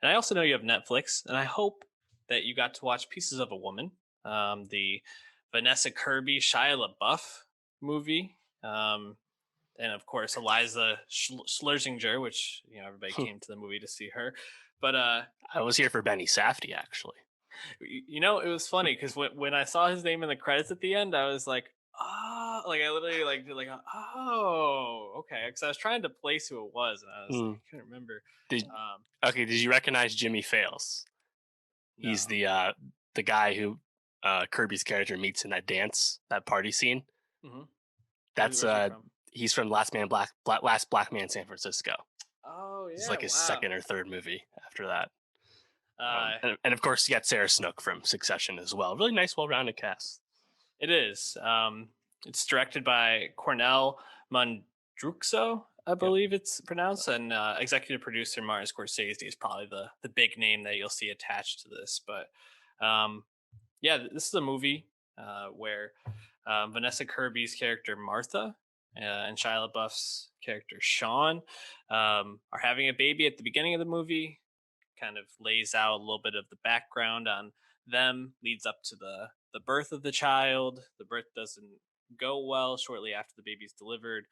And I also know you have Netflix, and I hope that you got to watch Pieces of a Woman, the Vanessa Kirby Shia LaBeouf movie, and of course Eliza Schlesinger, which everybody came to the movie to see her. But I was here for Benny Safdie, actually. it was funny because when I saw his name in the credits at the end, I was like, oh, like I literally like did like, oh, okay, because I was trying to place who it was, and I was like, Mm. I couldn't remember. Did Um, Okay? Did you recognize Jimmy Fails? He's no. the guy who Kirby's character meets in that dance, that party scene. Hmm. That's Where's he from? He's from Last Black Man San Francisco. Oh This is yeah, like his second wow. or third movie after that. Uh, And of course, you got Sarah Snook from Succession as well. Really nice, well-rounded cast. it is. It's directed by Cornell Mundruxo, I Yep. believe it's pronounced, and executive producer Martin Scorsese is probably the big name that you'll see attached to this. But um, yeah, this is a movie where Vanessa Kirby's character Martha and Shia LaBeouf's character Sean are having a baby at the beginning of the movie. Kind of lays out a little bit of the background on them, leads up to the birth of the child. The birth doesn't go well. Shortly after the baby's delivered,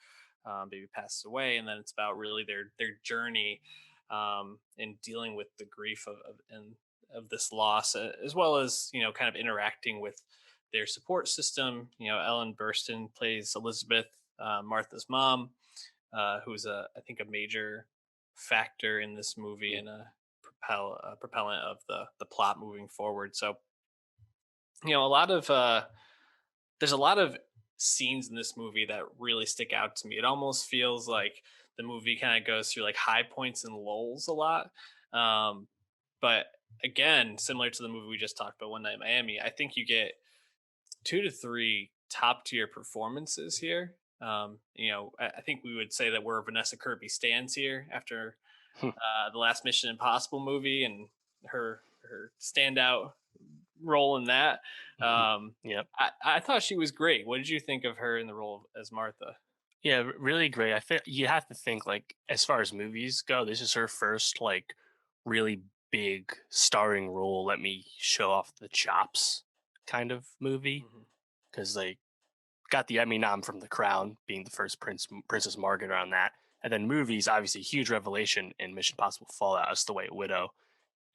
baby passes away, and then it's about really their journey in dealing with the grief of this loss, as well as kind of interacting with their support system. Ellen Burstyn plays Elizabeth, Martha's mom, who's I think a major factor in this movie and a propellant of the plot moving forward. So a lot of there's a lot of scenes in this movie that really stick out to me. It almost feels like the movie kind of goes through like high points and lulls a lot. Um, but again, similar to the movie we just talked about, One Night in Miami, I think you get two to three top tier performances here. I think we would say that we're Vanessa Kirby stands here after the last Mission Impossible movie and her standout role in that. Yep. I thought she was great. What did you think of her in the role as Martha? Yeah, really great. I think you have to think like as far as movies go, this is her first like really big starring role. Let me show off the chops kind of movie Hmm. because like got the Emmy nom from The Crown, being the first Princess Margaret on that, and then movies obviously huge revelation in Mission Impossible Fallout as the White Widow,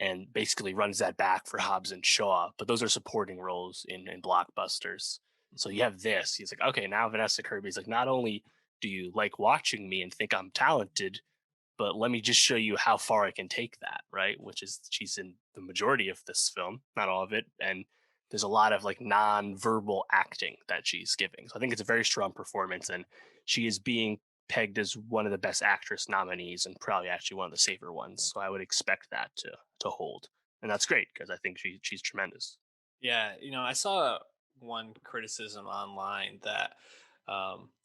and basically runs that back for Hobbs and Shaw. But those are supporting roles in blockbusters. So Hmm. you have this. He's like, okay, now Vanessa Kirby's like, not only do you like watching me and think I'm talented, but let me just show you how far I can take that, right? Which is she's in the majority of this film, not all of it, and there's a lot of like non-verbal acting that she's giving. So I think it's a very strong performance, and she is being pegged as one of the best actress nominees and probably actually one of the safer ones. So I would expect that to hold, and that's great because I think she's tremendous. Yeah, I saw one criticism online that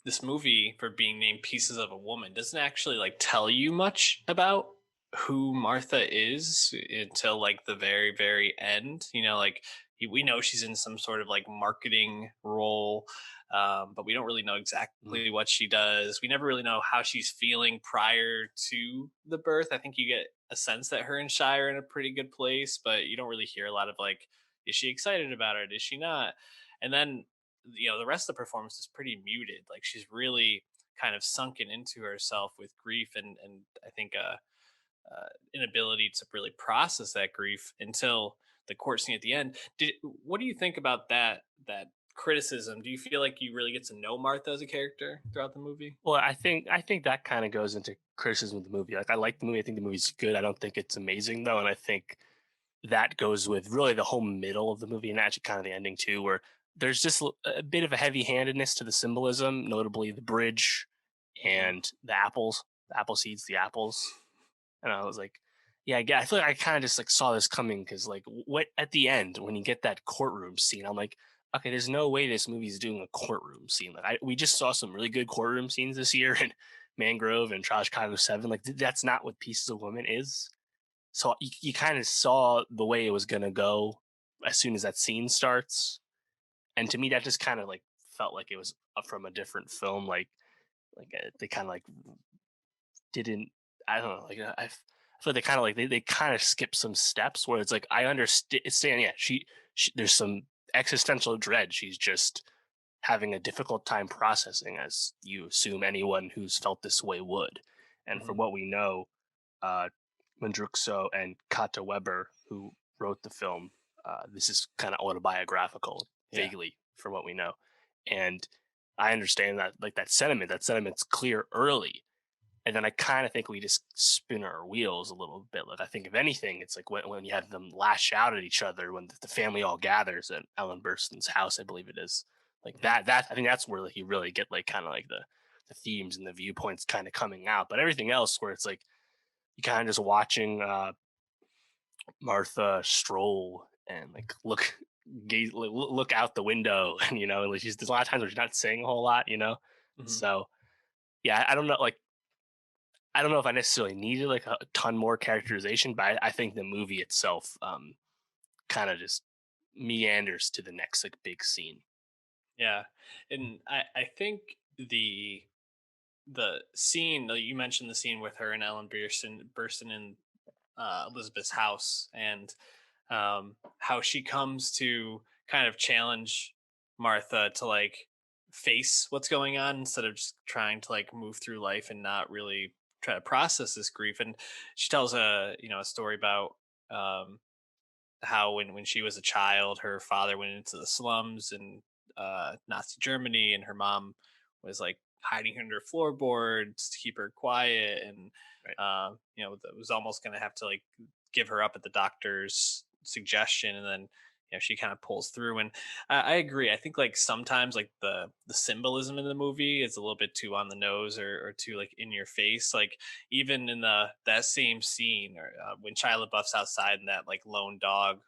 this movie, for being named Pieces of a Woman, doesn't actually like tell you much about who Martha is until like the very, very end. Like we know she's in some sort of like marketing role, but we don't really know Mm. exactly what she does. We never really know how she's feeling prior to the birth. I think you get a sense that her and Shy are in a pretty good place, but you don't really hear a lot of like, is she excited about it? Is she not? And then the rest of the performance is pretty muted. Like she's really kind of sunken into herself with grief and I think inability to really process that grief until the court scene at the end. What do you think about that criticism? Do you feel like you really get to know Martha as a character throughout the movie? Well, I think that kind of goes into criticism of the movie. Like I like the movie. I think the movie's good. I don't think it's amazing though, and I think that goes with really the whole middle of the movie and actually kind of the ending too, where there's just a bit of a heavy-handedness to the symbolism, notably the bridge Hmm. and the apple seeds, the apples. And I was like, yeah, I feel like I kind of just like saw this coming because like what at the end when you get that courtroom scene, I'm like, okay, there's no way this movie's doing a courtroom scene. Like we just saw some really good courtroom scenes this year in Mangrove and Trial of Chicago 7. Like that's not what Pieces of Woman is. So you kind of saw the way it was gonna go as soon as that scene starts, and to me that just kind of like felt like it was from a different film. They kind of like didn't. I don't know. I feel like they kind of like they kind of skip some steps where it's like I understand. Yeah, she there's some existential dread. She's just having a difficult time processing, as you assume anyone who's felt this way would. And Hmm. from what we know, uh, Mandruxo and Kata Weber, who wrote the film, this is kind of autobiographical, Yeah. vaguely, from what we know. And I understand that, like that sentiment. That sentiment's clear early, and then I kind of think we just spin our wheels a little bit. Like I think if anything, it's like when you have them lash out at each other when the family all gathers at Ellen Burstyn's house, I believe it is. Like Hmm. that I think that's where like, you really get like kind of like the themes and the viewpoints kind of coming out. But everything else, where it's like you kind of just watching Martha stroll and like look out the window, and like there's a lot of times where she's not saying a whole lot. Hmm. So yeah, I don't know. Like I don't know if I necessarily needed like a ton more characterization, but I think the movie itself kind of just meanders to the next like big scene. Yeah, and I think the scene you mentioned, the scene with her and Ellen Burstyn in Elizabeth's house, and how she comes to kind of challenge Martha to like face what's going on instead of just trying to like move through life and not really try to process this grief. And she tells a story about um, how when she was a child, her father went into the slums in Nazi Germany, and her mom was like hiding under floorboards to keep her quiet, and Right. was almost going to have to like give her up at the doctor's suggestion, and then she kind of pulls through. And I agree. I think like sometimes like the symbolism in the movie is a little bit too on the nose, or too like in your face. Like even in the that same scene, or when Shia LaBeouf's outside and that like lone dog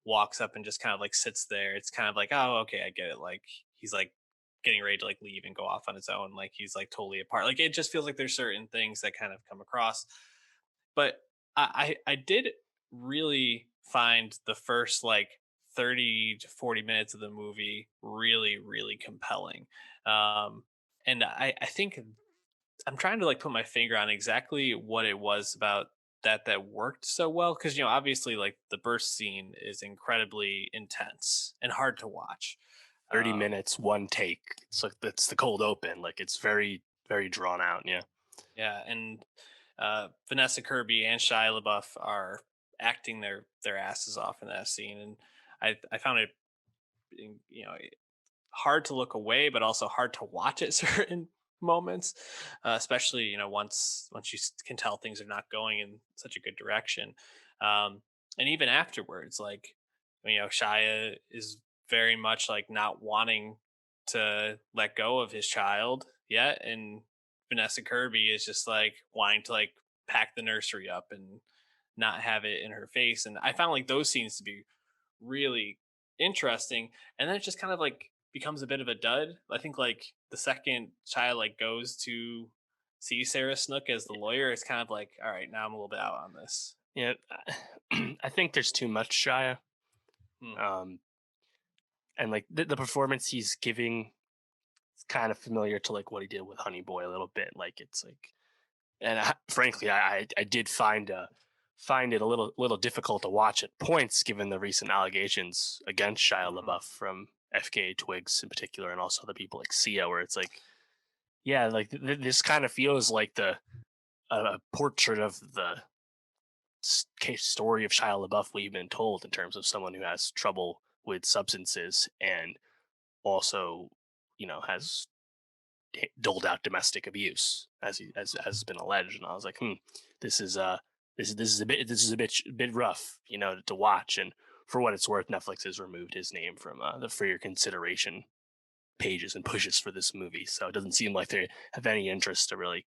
walks up and just kind of like sits there, it's kind of like, oh, okay, I get it. Like he's like getting ready to like leave and go off on his own. Like he's like totally apart. Like it just feels like there's certain things that kind of come across. But I did really find the first like 30 to 40 minutes of the movie really, really compelling. And I think I'm trying to like put my finger on exactly what it was about that worked so well, because obviously like the burst scene is incredibly intense and hard to watch. 30 minutes, one take. It's like that's the cold open. Like it's very very drawn out. Yeah. Yeah, and Vanessa Kirby and Shia LaBeouf are acting their asses off in that scene, and I found it hard to look away, but also hard to watch at certain moments, especially once you can tell things are not going in such a good direction. And even afterwards, like Shia is very much like not wanting to let go of his child yet, and Vanessa Kirby is just like wanting to like pack the nursery up and not have it in her face. And I found like those scenes to be really interesting. And then it just kind of like becomes a bit of a dud. I think like the second Shia like goes to see Sarah Snook as the lawyer, it's kind of like, all right, now I'm a little bit out on this. Yeah. I think there's too much Shia. Hmm. Um, and like the performance he's giving is kind of familiar to like what he did with Honey Boy a little bit. Like it's like, and frankly, I did find it a little difficult to watch at points given the recent allegations against Shia Hmm. LaBeouf from FKA Twigs in particular, and also other people like Sia, where it's like, yeah, like this kind of feels like the a portrait of the case story of Shia LaBeouf we've been told in terms of someone who has trouble with substances and also, has doled out domestic abuse as as has been alleged. And I was like, this is this is a bit rough, to watch. And for what it's worth, Netflix has removed his name from the for your consideration pages and pushes for this movie. So it doesn't seem like they have any interest to really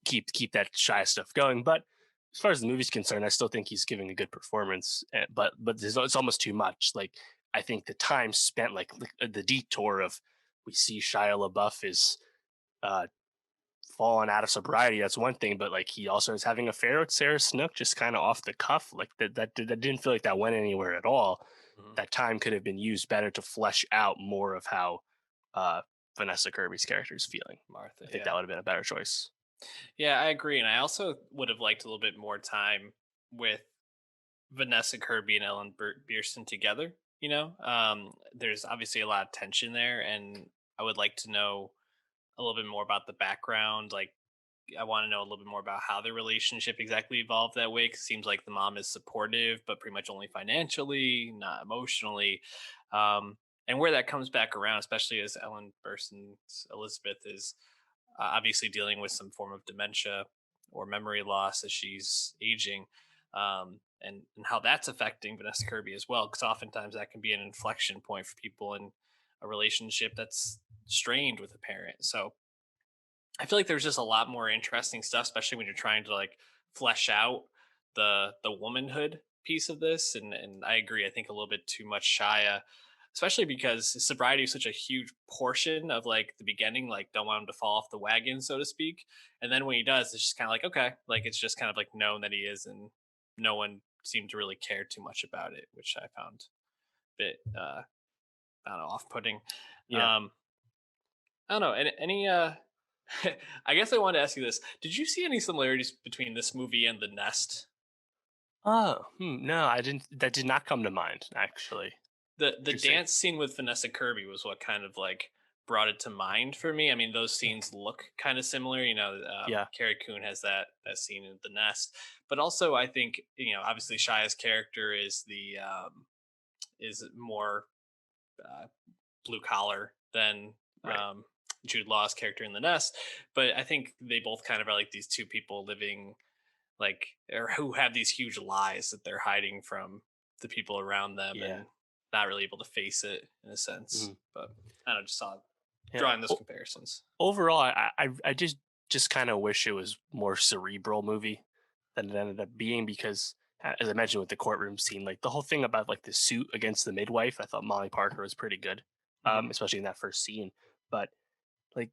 keep that shy stuff going. But as far as the movie's concerned, I still think he's giving a good performance. But it's almost too much. Like I think the time spent, like the detour of we see Shia LaBeouf is uh, falling out of sobriety. That's one thing, but like he also is having an affair with Sarah Snook, just kind of off the cuff. Like that didn't feel like that went anywhere at all. Hmm. That time could have been used better to flesh out more of how uh, Vanessa Kirby's character is feeling. Martha, I think that yeah. would have been a better choice. Yeah, I agree, and I also would have liked a little bit more time with Vanessa Kirby and Ellen Burstyn together. There's obviously a lot of tension there, and I would like to know a little bit more about the background. Like, I want to know a little bit more about how their relationship exactly evolved that way. Cause it seems like the mom is supportive, but pretty much only financially, not emotionally. And where that comes back around, especially as Ellen Burstyn's Elizabeth is obviously dealing with some form of dementia or memory loss as she's aging, and how that's affecting Vanessa Kirby as well. Because oftentimes that can be an inflection point for people in a relationship that's strained with a parent. So I feel like there's just a lot more interesting stuff, especially when you're trying to like flesh out the womanhood piece of this. And I agree. I think a little bit too much Shia, especially because sobriety is such a huge portion of like the beginning. Like, don't want him to fall off the wagon, so to speak. And then when he does, it's just kind of like okay, like it's just kind of like known that he is, and no one seemed to really care too much about it, which I found a bit I don't know, off putting. Yeah. Um, I don't know. Any I guess I wanted to ask you this. Did you see any similarities between this movie and The Nest? Oh, no, I didn't. That did not come to mind. Actually, The interesting. dance scene with Vanessa Kirby was what kind of like brought it to mind for me. I mean, those scenes look kind of similar. Yeah. Carrie Coon has that scene in The Nest, but also I think obviously Shia's character is more uh, blue collar than Right. Jude Law's character in The Nest. But I think they both kind of are like these two people living like or who have these huge lies that they're hiding from the people around them Yeah. and not really able to face it in a sense. Mhm. But I don't know, just saw Yeah. drawing those comparisons. Overall, I just kind of wish it was more cerebral movie than it ended up being because, as I mentioned with the courtroom scene, like the whole thing about like the suit against the midwife, I thought Molly Parker was pretty good, Hmm. especially in that first scene. But like,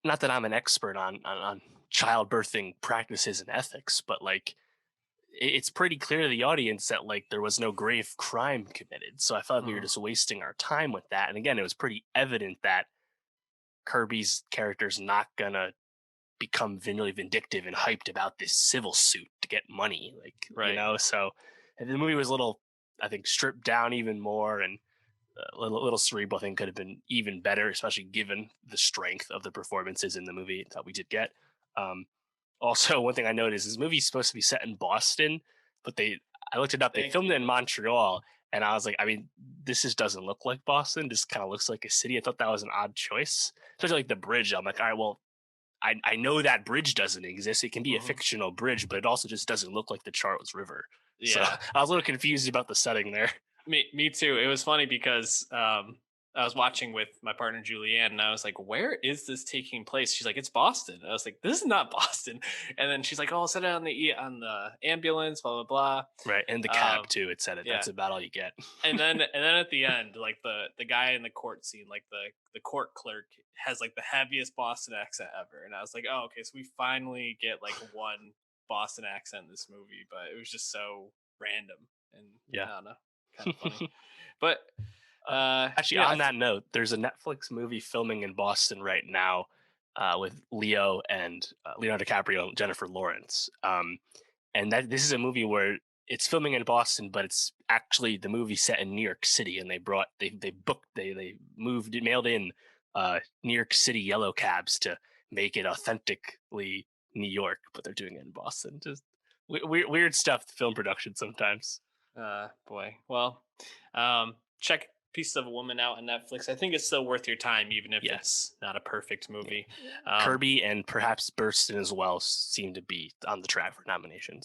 not that I'm an expert on childbirthing practices and ethics, but like it's pretty clear to the audience that like there was no grave crime committed. So I felt like we were Hmm. just wasting our time with that. And again, it was pretty evident that Kirby's character's not gonna become really vindictive and hyped about this civil suit to get money, like Right. So and the movie was a little, I think, stripped down even more, and a little cerebral. I think could have been even better, especially given the strength of the performances in the movie that we did get. Um, Also, one thing I noticed is this movie's supposed to be set in Boston, but I looked it up. They Thank filmed it in you. Montreal, and I was like, I mean, this just doesn't look like Boston. This kind of looks like a city. I thought that was an odd choice, especially like the bridge. I'm like, all right, well, I know that bridge doesn't exist. It can be a Hmm. fictional bridge, but it also just doesn't look like the Charles River. So Yeah. I was a little confused about the setting there. Me too. It was funny because I was watching with my partner Julianne, and I was like, "Where is this taking place?" She's like, "It's Boston." I was like, "This is not Boston." And then she's like, "Oh, I'll set it on the ambulance." Blah blah Right, and the blah. cab too. It said it. That's Yeah, about all you get. and then at the end, like the guy in the court scene, like the court clerk has like the heaviest Boston accent ever, and I was like, "Oh, okay, so we finally get like one Boston accent in this movie," but it was just so random and Yeah. I don't know, kind of funny. But Uh, Actually, I on that note, there's a Netflix movie filming in Boston right now with Leo and Leonardo DiCaprio and Jennifer Lawrence. And that this is a movie where it's filming in Boston, but it's actually the movie set in New York City, and they booked they moved mailed in New York City yellow cabs to make it authentically New York, but they're doing it in Boston. Just weird stuff. Film production sometimes. boy, well, check Pieces of a Woman out on Netflix. I think it's still worth your time, even if Yeah. it's not a perfect Yeah. movie. Kirby and perhaps Burston as well seem to be on the track for nominations.